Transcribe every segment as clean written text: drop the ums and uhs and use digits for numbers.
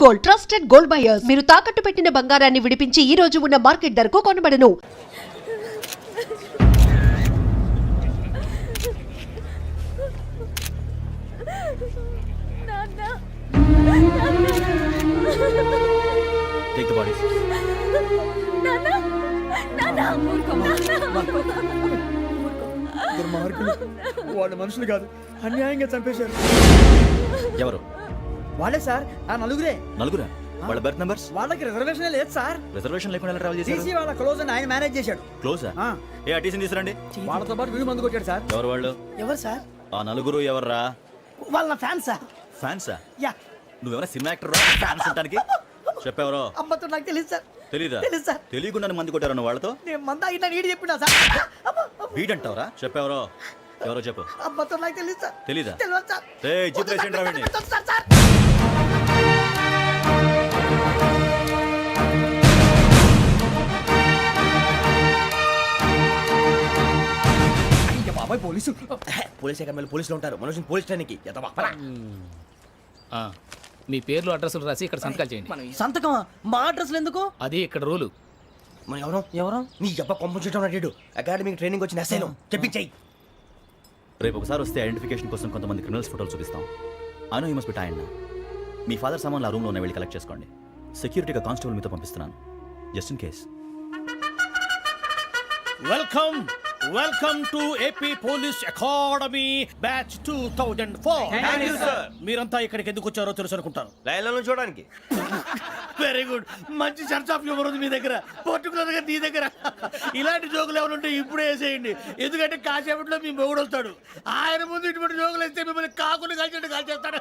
Gold, trusted gold buyers. మీరు తాకట్టు పెట్టిన బంగారాన్ని విడిపించి ఈ రోజు ఉన్న మార్కెట్ ధరకు కొనబడను. Take the bodies. దుర్మార్గులు వాళ్ళు మనుషులు కాదు, అన్యాయంగా చంపేశారు. ఎవరు? వాళ్ళే సార్, ఆ నలుగురే. నలుగురా? వాళ్ళ బర్త్ నంబర్స్? వాళ్ళకి రిజర్వేషన్ లేదు సార్. రిజర్వేషన్ లేకుండా ఎలా ట్రావెల్ చేశారు? టీసీ వాళ్ళ క్లోజ్ అని ఆయన మేనేజ్ చేశాడు. క్లోజా? ఏ టీసీని తీసుకురండి. వాళ్ళతో పాటు వీడు మందు కొట్టాడు సార్. ఎవరు వాళ్ళు? ఎవరు సార్? ఆ నలుగురు ఎవర్రా? వాళ్ళ ఫ్యాన్స్ సార్. ఫ్యాన్సా? యా. నువ్వెవరా సినిమా యాక్టర్ రా? ఫ్యాన్స్ అంటానికి చెప్పెవరో? అమ్మతో నాకు తెలియదు సార్. తెలీదా? తెలుసు సార్. తెలియకుండా మంది కొట్టారు వాళ్ళతో? నేను మంద అయినా నీడి చెప్పినా సార్. వీడంటావరా? చెప్పెవరో? ఎవరో చెప్పు. అమ్మతో నాకు తెలియదు సార్. తెలీదా? తెలియదు సార్. జీప్ రావండి. సార్ సార్ బాబాయ్ పోలీసు. పోలీస్ అకాడమీలో పోలీసులు ఉంటారు. మనుషులు పోలీస్ ట్రైనింగ్కి మీ పేర్లు అడ్రస్లు రాసి ఇక్కడ సంతకాలు చేయండి. సంతకమా? మా అడ్రస్లు ఎందుకు? అది ఇక్కడ రూలు. మన ఎవరు నీ అబ్బా పంపించడం అడిగాడు. అకాడమిక్ ట్రైనింగ్ వచ్చిన అసైలం చెప్పించాయి. రేపు ఒకసారి వస్తే ఐడెంటిఫికేషన్ కోసం కొంతమంది క్రిమినల్స్ ఫోటోలు చూపిస్తాం. I know you must be టైండ్. Me father సామాన్లు ఆ రూమ్లో ఉన్న వెళ్ళి కలెక్ట్ చేసుకోండి. సెక్యూరిటీగా కానిస్టేబుల్ మీతో పంపిస్తున్నాను, just in case. Welcome to AP police academy batch 2004. మీరంతా ఇక్కడికి ఎందుకు వచ్చారో తెలుసు అనుకుంటాను. లైన్లను చూడడానికి. Very good. మంచి చర్చ్ ఆఫ్ హ్యూమర్ ఉంది మీ దగ్గర, పర్టికులర్ గా నీ దగ్గర. ఇలాంటి జోకులు ఎవరు ఉంటే ఇప్పుడే వేసేయండి, ఎందుకంటే కాసేపట్లో మీ మొగుడు వస్తాడు. ఆయన ముందు ఇటువంటి జోకులు వేస్తే మిమ్మల్ని కాకుండా కాల్చేట్టు కాల్చేస్తాడు.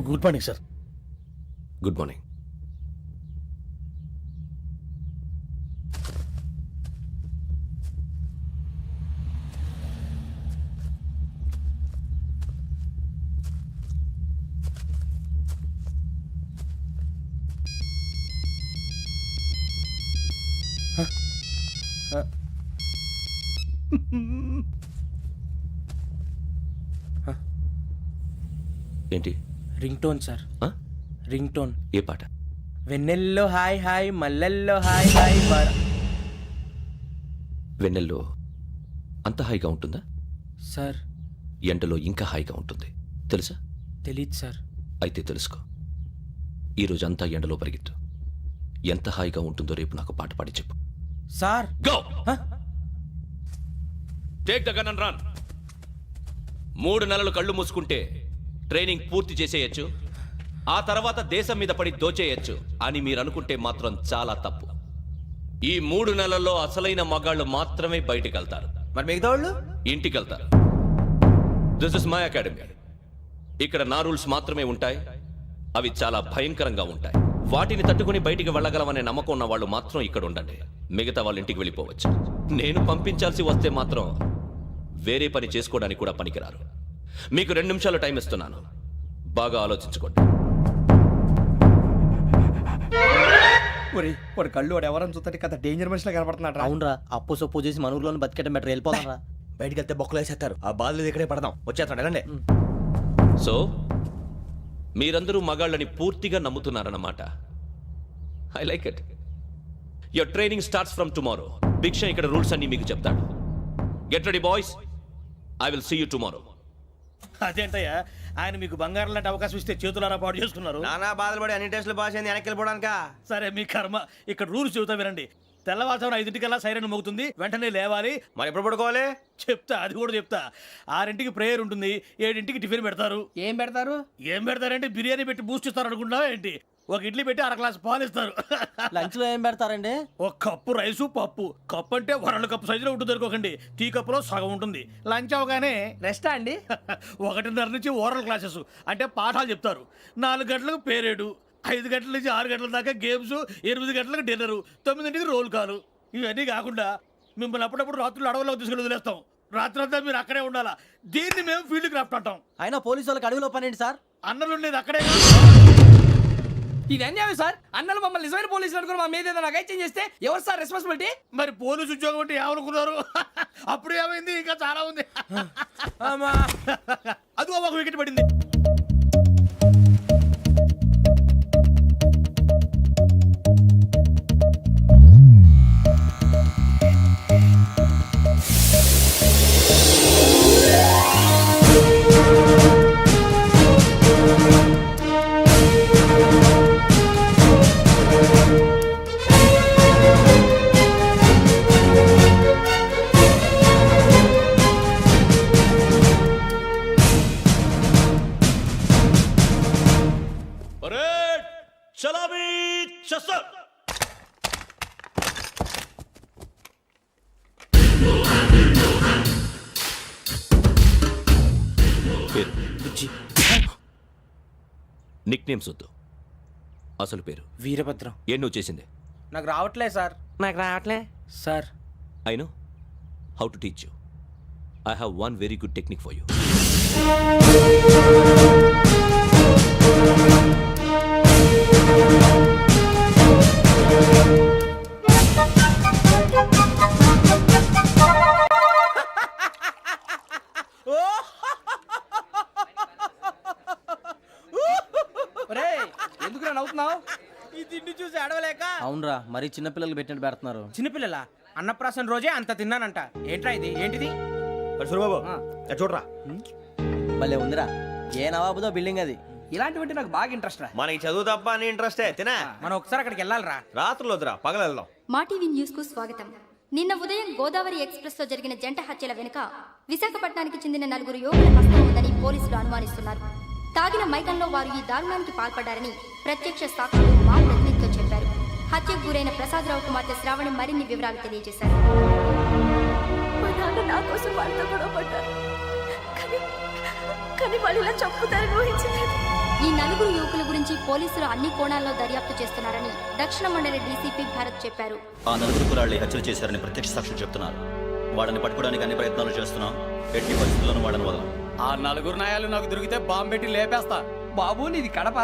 Good morning sir. Good morning. ఏంటి? Ring tone sir. Ring tone. ఏ పాట? వెన్నెల్లో హాయ్ హాయ్, మల్లెల్లో హాయ్ హాయ్. వెన్నెల్లో అంత హాయిగా ఉంటుందా సార్? ఎండలో ఇంకా హాయిగా ఉంటుంది తెలుసా? తెలీదు సార్. అయితే తెలుసుకో. ఈరోజు అంతా ఎండలో పరిగెత్తు. ఎంత హాయిగా ఉంటుందో రేపు నాకు పాట పాడి చెప్పు. Sir go. Take the gun and run. 3 నెలలు కళ్ళు మూసుకుంటే ట్రైనింగ్ పూర్తి చేసేయచ్చు, ఆ తర్వాత దేశం మీద పడి దోచేయచ్చు అని మీరు అనుకుంటే మాత్రం చాలా తప్పు. ఈ 3 నెలల్లో అసలైన మగాళ్ళు మాత్రమే బయటికి వెళ్తారు. మరి మిగతా వాళ్ళు ఇంటికి వెళ్తారు. This is my academy. ఇక్కడ నా రూల్స్ మాత్రమే ఉంటాయి. అవి చాలా భయంకరంగా ఉంటాయి. వాటిని తట్టుకుని బయటికి వెళ్ళగలమనే నమ్మకం ఉన్న వాళ్ళు మాత్రం ఇక్కడ ఉండండి. మిగతా వాళ్ళు ఇంటికి వెళ్ళిపోవచ్చు. నేను పంపించాల్సి వస్తే మాత్రం వేరే పని చేసుకోవడానికి కూడా పనికిరారు. మీకు 2 నిమిషాలు టైం ఇస్తున్నాను, బాగా ఆలోచించుకోండి. వాడు కళ్ళు వాడు ఎవరైనా చూస్తే కదా డేంజర్ మనిషిలో కనపడుతున్నాడు. అవునరా, అప్పు సొప్పు చేసి మన ఊర్లో బతికేట బెటర్. వెళ్ళిపోతారా? బయటికి వెళ్తే బొక్కలు వేసేస్తారు. ఆ బాధలు ఇక్కడే పడదాం. వచ్చేస్తాడు ఎలాండి. సో మీరందరూ మగాళ్ళని పూర్తిగా నమ్ముతున్నారన్నమాట. I like it. Your training starts from tomorrow. భిక్ష ఇక్కడ రూల్స్ అన్ని మీకు చెప్తాడు. Get ready boys, I will see you tomorrow. అదేంటయ్యా, ఆయన మీకు బంగారం లాంటి అవకాశం ఇస్తే చేతులారా పాటు చేసుకున్నారు. నానా బాధలు పడి అన్ని టెస్టులు పాస్ అయింది, వెనక్కి వెళ్ళిపోవడానికా? సరే మీ కర్మ. ఇక్కడ రూల్స్ చెబుతా వినండి. తెల్లవారుజామున 5 సైరన్ మోగుతుంది, వెంటనే లేవాలి. మరి ఎప్పుడు పడుకోవాలి? చెప్తా, అది కూడా చెప్తా. 6 ప్రేయర్ ఉంటుంది, 7 టిఫిన్ పెడతారు. ఏం పెడతారు? ఏం పెడతారంటే బిర్యానీ పెట్టి బూస్ట్ ఇస్తారు అనుకుంటున్నావా ఏంటి? ఒక ఇడ్లీ పెట్టి 1/2 గ్లాస్ పాలు ఇస్తారు. లంచ్ లో ఏం పెడతారండి? ఒక కప్పు రైసు పప్పు. కప్పు అంటే 1/2 కప్పు సైజులో ఉంటుంది అనుకోకండి. టీ కప్పులో సగం ఉంటుంది. లంచ్ అవగానే రెస్టా అండి? 1:30 నుంచి ఓరల్ క్లాసెస్ అంటే పాఠాలు చెప్తారు. 4 గంటలకు పేరేడు, 5 గంటల నుంచి 6 గంటల దాకా గేమ్స్, 8 గంటలకు డిన్నరు, 9 రోల్ కాలు. ఇవన్నీ కాకుండా మిమ్మల్ని అప్పుడప్పుడు రాత్రులు అడవుల్లో తీసుకెళ్ళి వదిలేస్తాం. రాత్రంతా మీరు అక్కడే ఉండాలా. దీన్ని మేము ఫీల్డ్ క్రాఫ్ట్ అంటాం. అయినా పోలీసు వాళ్ళకి అడవిలో పనేంటి సార్? అన్నలు ఉండేది అక్కడే. ఇది అన్యాయం సార్. అన్నలు మమ్మల్ని నిజమైన పోలీసులు అనుకుని మా మీద ఏదైనా అగైత్యం చేస్తే ఎవరు సార్ రెస్పాన్సిబిలిటీ? మరి పోలీసు ఉద్యోగం అంటే ఏమనుకున్నారు? అప్పుడు ఏమైంది? ఇంకా చాలా ఉంది. అదిగో ఒక వికెట్ పడింది. నిక్ నేమ్స్ వద్దు, అసలు పేరు. వీరభద్రం. ఏం నువ్వు చేసింది? నాకు రావట్లే సార్. నాకు రావట్లే sir. I know how to teach you. I have one very good technique for you. ఎందుకు నవ్వుతున్నావు? ఈ తిండి చూసి అడవలేక. అవునరా, మరి చిన్నపిల్లలు పెట్టినట్టు పెడుతున్నారు. చిన్నపిల్లల అన్నప్రాసన రోజే అంత తిన్నానంట. ఏంట్రా ఇది? ఏంటిది? సూరిబాబు చూడరా. భలే ఉందిరా. ఏ నవాబుదో బిల్డింగ్ అది. ఇలాంటివంటే నాకు బాగా ఇంట్రెస్ట్ రా. మనకి చదువు తప్ప అని ఇంట్రెస్టే. తినా మనం ఒకసారి అక్కడికి వెళ్ళాలిరా. రాత్రులు వద్దురా, పగలు వెళ్దాం. మా టీవీ న్యూస్ కు స్వాగతం. నిన్న ఉదయం గోదావరి ఎక్స్ప్రెస్ లో జరిగిన జంట హత్యల వెనుక విశాఖపట్నానికి చెందిన 4 యువకుల హస్తం ఉందని పోలీసులు అనుమానిస్తున్నారు. తాగిన మైకంలో వారు ఈ దారుణానికి పాల్పడ్డారని ప్రత్యక్ష సాక్షులు మా ప్రతినిధితో చెప్పారు. హత్యకు గురైన ప్రసాదరావు కుమార్తె శ్రావణి మరిన్ని వివరాలు తెలియజేశారు. మా నాన్న నా కోసం వాళ్ళతో గొడవ పడ్డారు, కానీ వాళ్ళు ఇలా చంపుతారని ఊహించలేదు. ఈ 4 యువకుల గురించి పోలీసులు అన్ని కోణాల్లో దర్యాప్తు చేస్తున్నారని దక్షిణ మండలి డీసీపీ భరత్ చెప్పారు. ఆ 4 కుర్రాళ్ళు హత్యలు చేశారని ప్రత్యక్ష సాక్షులు చెప్తున్నారు. వాళ్ళని పట్టుకోవడానికి అన్ని ప్రయత్నాలు చేస్తున్నాం. ఎట్టి పరిస్థితుల్లోనూ వాళ్ళని వదలం. ఆ 4 నాయాలు నాకు దొరికితే బాంబు పెట్టి లేపేస్తా. బాబు నీది కడప?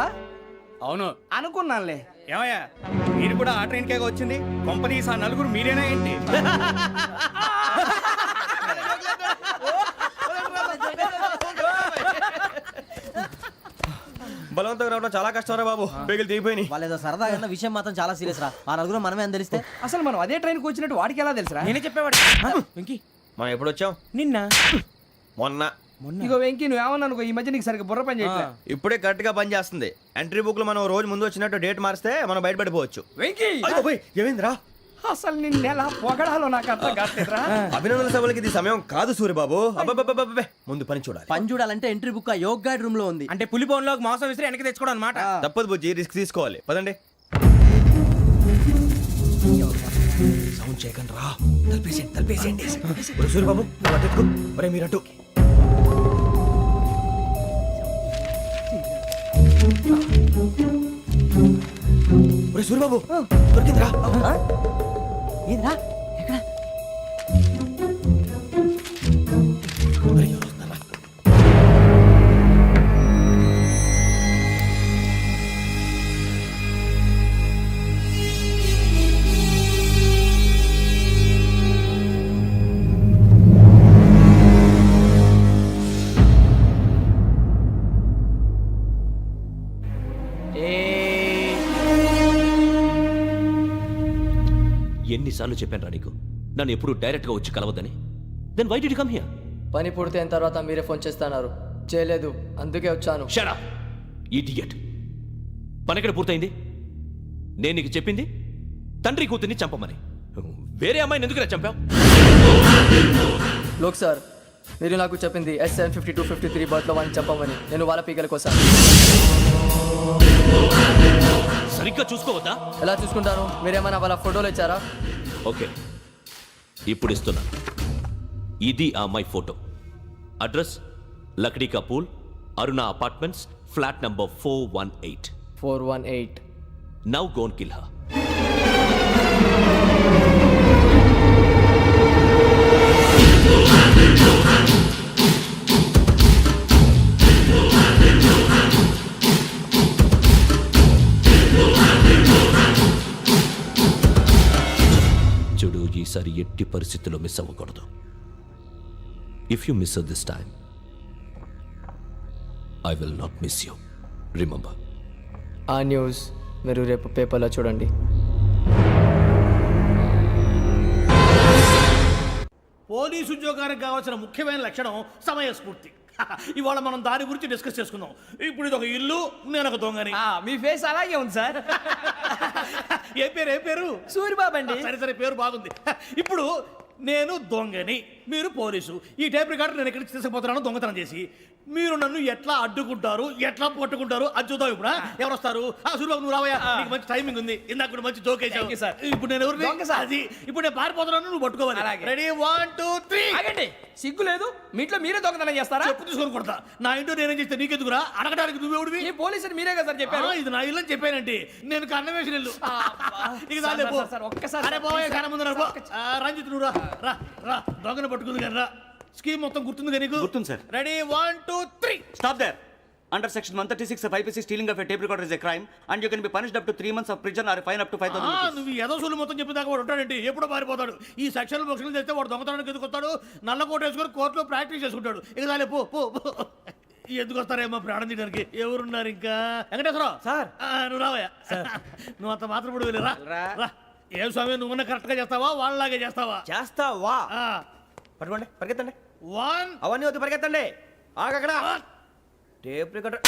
అవును అనుకున్నానులే. ఏమయ్యా, మీరు కూడా ఆ ట్రైన్ కేగా వచ్చింది? కంపెనీస్ ఆ 4 మీరేనా ఏంటి? బలవంతంగా రావడం చాలా కష్టం రా బాబు. బేగులు దిగిపోయినాయి. వాళ్ళు ఏదో సరదాగా అన్న విషయం మాత్రం చాలా సీరియస్ రా. ఆ 4 మనమే అని తెలిస్తే అసలు మనం అదే ట్రైన్కి వచ్చినట్టు వాడికి ఎలా తెలుసురా? నేనే చెప్పేవాడు. వెంకీ, మనం ఎప్పుడు వచ్చాం? నిన్న మొన్న. ఇగో వెంకీ నువ్వేమన్నా అనుకో, ఈ మధ్య నీకు సరిగ్గా బుర్ర పని చేయట్లే. ఇప్పుడే కరెక్ట్ గా పని చేస్తుంది. ఎంట్రీ బుక్ లో మనం రోజు ముందు వచ్చినట్టు డేట్ మారిస్తే మనం బయటపడిపోవచ్చు. వెంకీ ఏమైందిరా? అసలు నిన్న ఎలా పొగడాలో నాకు అర్థం కాట్లేదురా. అభినందన సభలకి ఇది సమయం కాదు సూరిబాబు. అబ్బబ్బబ్బబ్బబ్బే, ముందు పని చూడాలి. పని చూడాలంటే ఎంట్రీ బుక్ ఆ యోగ్ గైడ్ రూమ్ లో ఉంది. అంటే పులి బోన్ లోకి మాంసం విసిరి వెనక్కి తెచ్చుకోవడం అనమాట. తప్పదు బుజ్జి, రిస్క్ తీసుకోవాలి. పదండి. సౌండ్ చేయకండి రా. తలపేసేయండి. సూరిబాబు నువ్వు అటు ఎత్తుకో. ఒరే మీరు అటు. ఒరే సూరిబాబు దొరికిందిరా. ఏంద్రా? ఎక్కడ? ఒరే, ఎవరు వస్తున్నారా? ఎన్నిసార్లు చెప్పాను రా నీకు నన్ను ఎప్పుడు డైరెక్ట్ గా వచ్చి కలవద్దని? Then why did you come here? పని పూర్తయిన తర్వాత మీరే ఫోన్ చేస్తున్నారు. చేయలేదు, అందుకే వచ్చాను. Shut up idiot. పని ఎక్కడ పూర్తయింది? నేను నీకు చెప్పింది తండ్రి కూతుర్ని చంపమని. వేరే అమ్మాయిని ఎందుకు చంపావు? లోక్ సార్, మీరు నాకు చెప్పింది S75253 బర్త్లో వాడిని చంపమని. నేను వాళ్ళ పీకల కోసం. సరిగ్గా చూసుకోవద్దా? ఎలా చూసుకుంటాను? మీరేమైనా వాళ్ళ ఫోటోలు ఇచ్చారా? ఓకే, ఇప్పుడు ఇస్తున్నా. ఇది ఆ అమ్మాయి photo. Address Lakdi కపూల్, Aruna apartments, flat number 418. 418. Now go and kill her. ఎట్టి పరిస్థితుల్లో మిస్ అవ్వకూడదు. If you miss this time I will not miss you. Remember. ఆ న్యూస్ మీరు రేపు పేపర్లో చూడండి. పోలీసు ఉద్యోగానికి కావాల్సిన ముఖ్యమైన లక్షణం సమయస్ఫూర్తి. ఇవాళ మనం దాని గురించి డిస్కస్ చేసుకుందాం. ఇప్పుడు ఇది ఒక ఇల్లు, నేను ఒక దొంగని. మీ ఫేస్ అలాగే ఉంది సార్. ఏ పేరు? సూరిబాబు అండి. సరే పేరు బాగుంది. ఇప్పుడు నేను దొంగని, మీరు పోలీసు. ఈ టైప్ రికార్డు నేను ఎక్కడికి తీసుకుపోతున్నాను దొంగతనం చేసి. మీరు నన్ను ఎట్లా అడ్డుకుంటారు, ఎట్లా పట్టుకుంటారు అది చూద్దాం. ఇప్పుడు ఎవరు వస్తారు? సూరిబాబు నువ్వు రావయ్యా, నీకు మంచి టైమింగ్ ఉంది. ఇందాక కూడా మంచి జోక్ వేసావు సార్. ఇప్పుడు నేను ఎవరు? అది ఇప్పుడు నేను పారిపోతున్నాను, నువ్వు పట్టుకోవాలి. రెడీ 1 2 3. ఆగండి, సిగ్గు లేదు? మీ ఇంట్లో మీరే దొంగతనం చేస్తారా? చెప్పు తీసుకొని కొడతా. నా ఇంట్లో నేనేం చేస్తే నీకెందుకురా? అడగడానికి నువ్వెవడివి? ఈ పోలీసులు మీరే కదా సార్ చెప్పారు. ఇది నా ఇల్లు అని చెప్పానంటే నేను కన్నం వేసిన ఇల్లు. ఇక చాలే పో. సార్, ఒక్కసారి అరే పోయే కన్న ముందు రా పో. రంజిత్ నువ్వు రా రా రా. దొంగను పట్టుకుంది కానీ రా. స్కీమ్ మొత్తం గుర్తుంది కానీ నీకు? గుర్తుంది sir. Ready 1 2 3. Stop there. Under section 136 of IPC, stealing of a tape recorder is a crime and you can be punished up to 3 months of prison or a fine up to 5,000 rupees. నువ్వు ఏదో సొల్లు మొత్తం చెప్పిన దాకా వాడు ఉంటాడండి. ఎప్పుడో పారిపోతాడు. ఈ సెక్షన్ బొక్షన్లు చేస్తే వాడు దొంగతనానికి ఎందుకు వస్తాడు? నల్ల కోట వేసుకొని కోర్టులో ప్రాక్టీస్ చేసుకుంటాడు. ఇక చాలే పో పో పో. ఎందుకు వస్తారేమో ప్రాణం తీయడానికి. ఎవరున్నారు ఇంకా? వెంకటేశ్వరరావు సార్. నువ్వు రావయ్యా. నువ్వు అంత మాత్రం ఇప్పుడు వెళ్ళి రా రా. ఏ స్వామి నువ్వున్న కరెక్ట్ గా చేస్తావా వాళ్ళలాగే చేస్తావా? చేస్తావా? పట్టుకోండి, పరిగెత్తండి. 1 అవన్నీ వద్దు, పరిగెత్తండి. ఆగక్కడ టేప్ రికార్డర్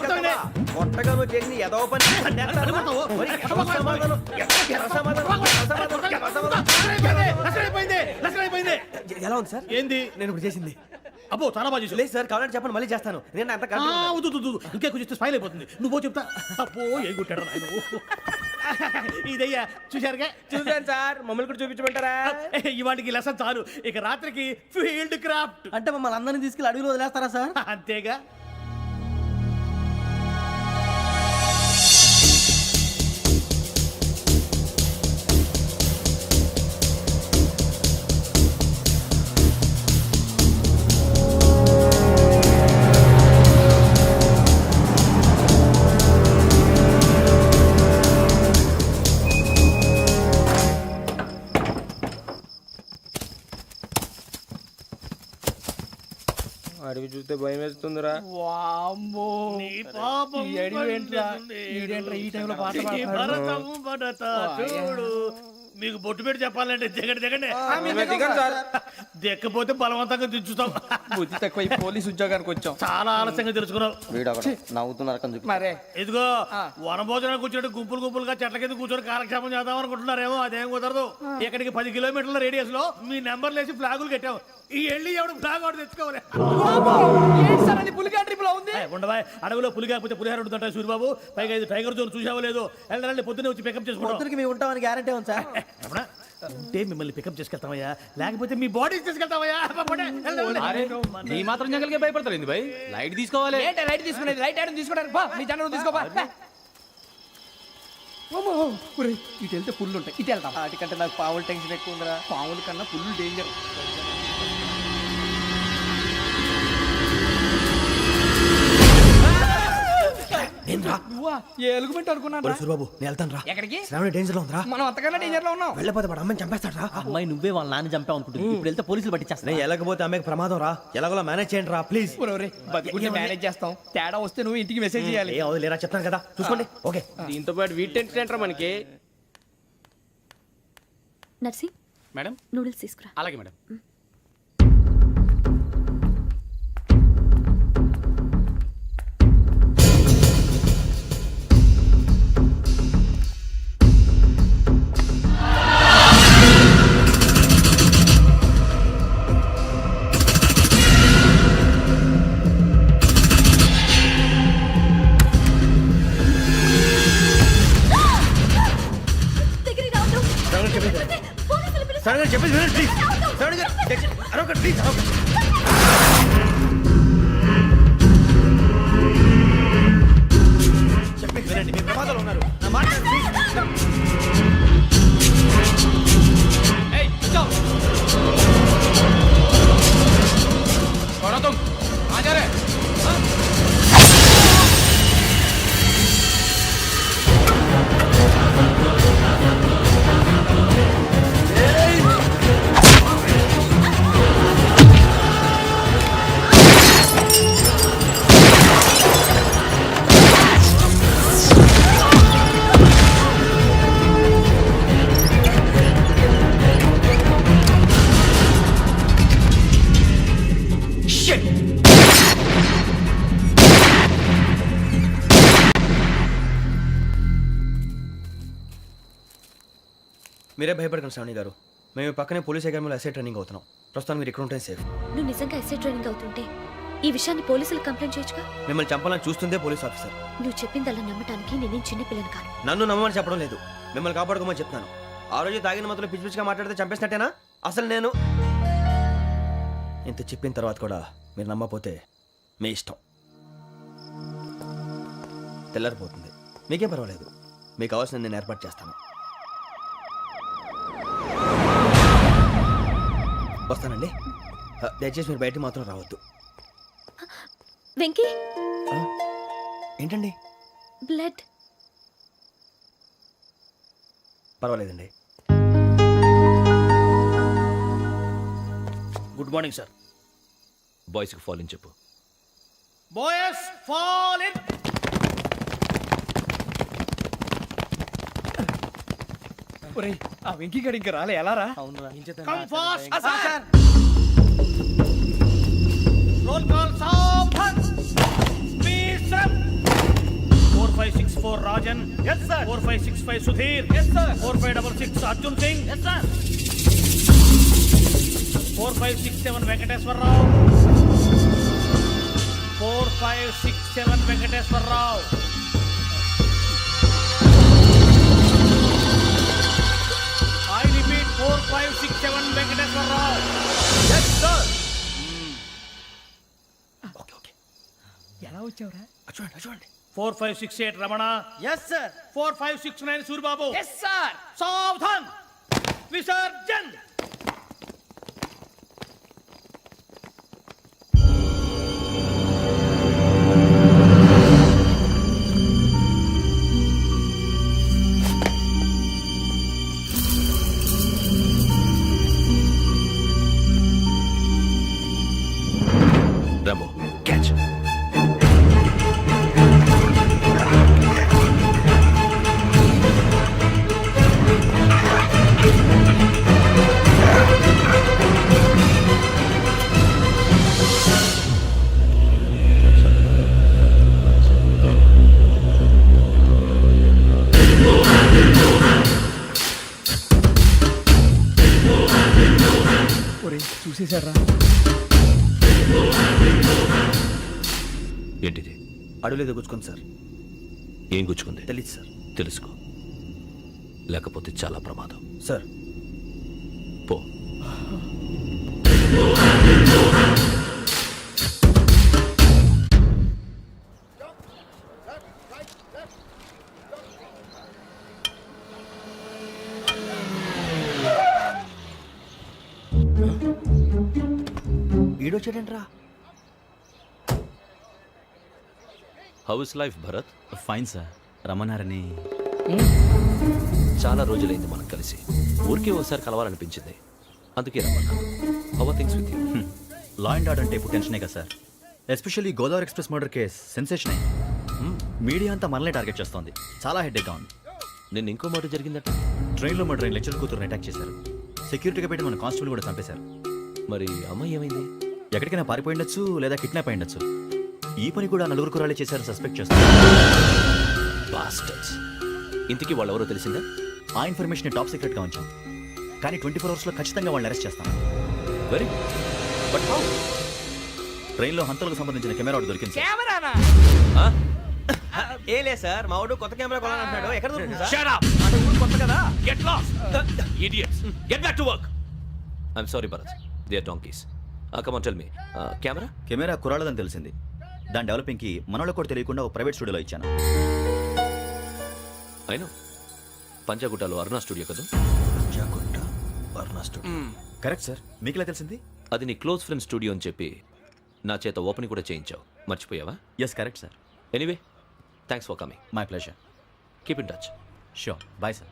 కొట్టండి. కొట్టగా నువ్వు చేసి ఏదో పని ఎలా ఉంది సార్? ఏంది? నేను ఇప్పుడు చేసింది అబ్బో చాలా బాగా చేసావు. లేదు సార్, కావాలంటే చెప్పండి, మళ్ళీ చేస్తాను. నేను అంత ఇంకే కొంచెం స్మైల్ అయిపోతుంది. నువ్వు చెప్తా. అబ్బో ఏ కొట్టాడు నాయన. ఇదయ్యా చూశారుగా? చూసాను సార్. మమ్మల్ని కూడా చూపించమంటారా? ఇవాటికి లెసన్ చాలు. ఇక రాత్రికి ఫీల్డ్ క్రాఫ్ట్. అంటే మమ్మల్ని అందరినీ తీసుకెళ్ళి అడుగులు వదిలేస్తారా సార్? అంతేగా. అడిగి చూస్తే భయం వేస్తుందిరా. నీ పాపం ఈ టైంలో పాట ఈ భరతము భరత చూడు. మీకు బొట్టు పెట్టి చెప్పాలంటే దిగండి దిగండి. దిక్కపోతే బలవంతంగా దించుతాం. బుద్ధి తక్కువ ఈ పోలీస్ ఉద్యోగానికి వచ్చాం. చాలా ఆలస్యంగా తెలుసుకున్నావు. మరే ఇదిగో వనభోజనానికి కూర్చోటి గుంపులు గుంపులుగా చెట్ల కింద కూర్చొని కాలక్షేపం చేద్దాం అనుకుంటున్నారేమో. అదేం కుదరదు. ఇక్కడికి 10 కిలోమీటర్ల రేడియస్ లో మీ నెంబర్లు వేసి ఫ్లాగులు కట్టాము. ఈ వెళ్ళి ఎవడు ఫ్లాగ్ ఒకటి తెచ్చుకోవాలి. పులిగా ట్రిప్ లో ఉంది. ఉండవా? అడవిలో పులి కాకపోతే పులిహార ఉంటుంటాయి సూరిబాబు. పైగా ఇది టైగర్ జోన్ చూసావో లేదో. వెళ్ళాలి పొద్దున్నే వచ్చి పికప్ చేసుకుంటాం. మేము ఉంటామని గ్యారంటీ ఉంది సార్. అంటే మిమ్మల్ని పికప్ చేసుకెళ్తామయ్యా, లేకపోతే మీ బాడీ తీసుకెళ్తామయ్యా. నీ మాత్రం జంగల్కే భయపడతారు భయ్. లైట్ తీసుకోవాలి. ఏంటి లైట్ తీసుకునేది? లైట్ ఆడని తీసుకోవడానికి మీ జనం తీసుకోవా. ఇటు వెళ్తే పుల్లు ఉంటాయి, ఇటు వెళ్తాం. వాటికంటే నాకు పావులు టెన్షన్ ఎక్కువ ఉందిరా. పాముల కన్నా పుల్లు డేంజర్. ఎలుగుబెట్టి అనుకున్నాను. సూరిబాబు నేను వెళ్తాను రా. ఎక్కడికి? శ్రావణి డేంజర్ లో ఉందిరా. మనం అంతకన్నా డేంజర్ లో ఉన్నాం. వెళ్ళపోతే వాడు అమ్మని చంపేస్తాడు రా. అమ్మాయి నువ్వే వాళ్ళ నాన్న చంపావు అనుకుంటుంది. ఇప్పుడు వెళ్తే పోలీసులు పట్టించేస్తా. నేను వెళ్ళకపోతే అమ్మాయికి ప్రమాదం రా. ఎలాగోలా మేనేజ్ చేయండి రా ప్లీజ్. బతుకుంటే మేనేజ్ చేస్తాం. తేడా వస్తే నువ్వు ఇంటికి మెసేజ్ చేయాలి. ఏ అవును లేరా చెప్తాను కదా చూసుకోండి. ఓకే. దీంతో పాటు వీటి టెన్షన్ ఏంట్రా మనకి. నర్సి మేడం నూడిల్స్ తీసుకురా. అలాగే మేడం. శ్రావణి చెప్పేసి వినండి ప్లీజ్. శ్రావణి గారు అరొకటి ప్లీజ్. చెప్పేసి వినండి, మీ ప్రమాదాలు ఉన్నారు. నా మాట Hey! మీరే భయపడకండి శ్రావణి గారు, మేము పక్కనే పోలీస్ అకాడమీలో ఎస్ఐ ట్రైనింగ్ అవుతున్నాం. ప్రస్తుతానికి మీరు ఇక్కడ ఉంటే సేఫ్. నువ్వు నిజంగా ఎస్ఐ ట్రైనింగ్ అవుతుంటే ఈ విషయాన్ని పోలీసులకు కంప్లైంట్ చేయొచ్చుగా. మిమ్మల్ని చంపాలని చూస్తుందే పోలీస్ ఆఫీసర్. నువ్వు చెప్పిందల్లా నమ్మటానికి నేనేం చిన్న పిల్లని కాను. నన్ను నమ్మమని చెప్పడం లేదు, మిమ్మల్ని కాపాడుకోమని చెప్తాను. ఆ రోజు తాగిన మొదలు పిచ్చి పిచ్చిగా మాట్లాడితే చంపేసినట్టేనా? అసలు నేను ఇంత చెప్పిన తర్వాత కూడా మీరు నమ్మపోతే మీ ఇష్టం. తెల్లారిపోతుంది, మీకేం పర్వాలేదు. మీకు కావాల్సిన నేను ఏర్పాటు చేస్తాను. వస్తానండి. దయచేసి మీరు బయట మాత్రం రావద్దు. వెంకీ, ఏంటండి? బ్లడ్. పర్వాలేదండి. Good morning sir. బాయ్స్కి ఫాల్ ఇన్ చెప్పు. Boys fall in. ఆ వెంకీ గడి ఇంకా రాలే, ఎలా రా? Come fast sir. Roll call సావధాన్. Speed step. 4564 Rajan. yes sir. 4565 Sudheer. yes sir. 4566 Arjun Singh. yes sir. 4567 Venkateswara Rao. 4567 Venkateswara Rao. I repeat 4567 Venkateswara Rao. yes sir. Okay okay, ఎలా వచ్చావురా? చూడండి చూడండి. 4568 Ramana. Yes sir. 4569 Suribabu. Yes sir. సావధాన్. విసర్జన్. Rambo catch. చూసేశారా? ఏంటిది? అడవిలో గుచ్చుకుంది సార్. ఏం గుచ్చుకుంది? తెలీదు సార్. తెలుసుకో, లేకపోతే చాలా ప్రమాదం. సార్ పో. ఈడొచ్చాడంట్రా. How's life Bharat? Fine sir. రమ్మన్నారని. చాలా రోజులైంది మనం కలిసి. ఊరికే ఒకసారి కలవాలనిపించింది, అందుకే రమ్మన్నా. How are things with you? Law and order అంటే ఇప్పుడు టెన్షనే కదా sir. Especially Godavari express murder case sensation అయింది. మీడియా అంతా మనల్ని టార్గెట్ చేస్తోంది. చాలా హెడ్ఏక్గా ఉంది. నిన్న ఇంకో మాట జరిగిందట. ట్రైన్లో మా ట్రైన్ లెక్చర్ కూతురుని అటాక్ చేశారు. సెక్యూరిటీగా పెట్టి మన కానిస్టేబుల్ కూడా చంపేశారు. మరి అమ్మాయి ఏమైంది? ఎక్కడికైనా పారిపోయి ఉండొచ్చు, లేదా కిడ్నాప్ అయి ఉండొచ్చు. ఈ పని కూడా నలుగురు కురాలే చేశారని సస్పెక్ట్ చేస్తారు. బాస్టర్స్. ఇంతకీ వాళ్ళెవరో తెలిసిందా? ఆ ఇన్ఫర్మేషన్ టాప్ సీక్రెట్గా ఉంచాం, కానీ 24 అవర్స్లో ఖచ్చితంగా వాళ్ళని అరెస్ట్ చేస్తాం. Very but how? ట్రైన్లో హంతలకు సంబంధించిన కెమెరా ఒకటి దొరికింది సార్. కెమెరానా? ఏ లే సార్, మా వాడు కొత్త కెమెరా కొనాలంటున్నాడు. ఎక్కడ దొరుకుతుంది సార్? Shut up! అంటే ఊరు కొత్త కదా. Get lost! Idiots! Get back to work! I'm sorry, Bharat. They are donkeys. Come on, tell me. Camera? Camera కురాలదని తెలిసింది. దాని డెవలపింగ్కి మనోళ్ళకి కూడా తెలియకుండా ఒక ప్రైవేట్ స్టూడియోలో ఇచ్చాను. I know. పంజాగుట్టలో అరుణ స్టూడియో కదా? పంజాగుట్ట అరుణ స్టూడియో. Correct sir. మీకు ఎలా తెలిసింది? అది నీ క్లోజ్ ఫ్రెండ్ స్టూడియో అని చెప్పి నా చేత ఓపెన్ కూడా చేయించావు. మర్చిపోయావా? Yes correct sir. Anyway, thanks for coming. My pleasure. Keep in touch. Sure. Bye sir.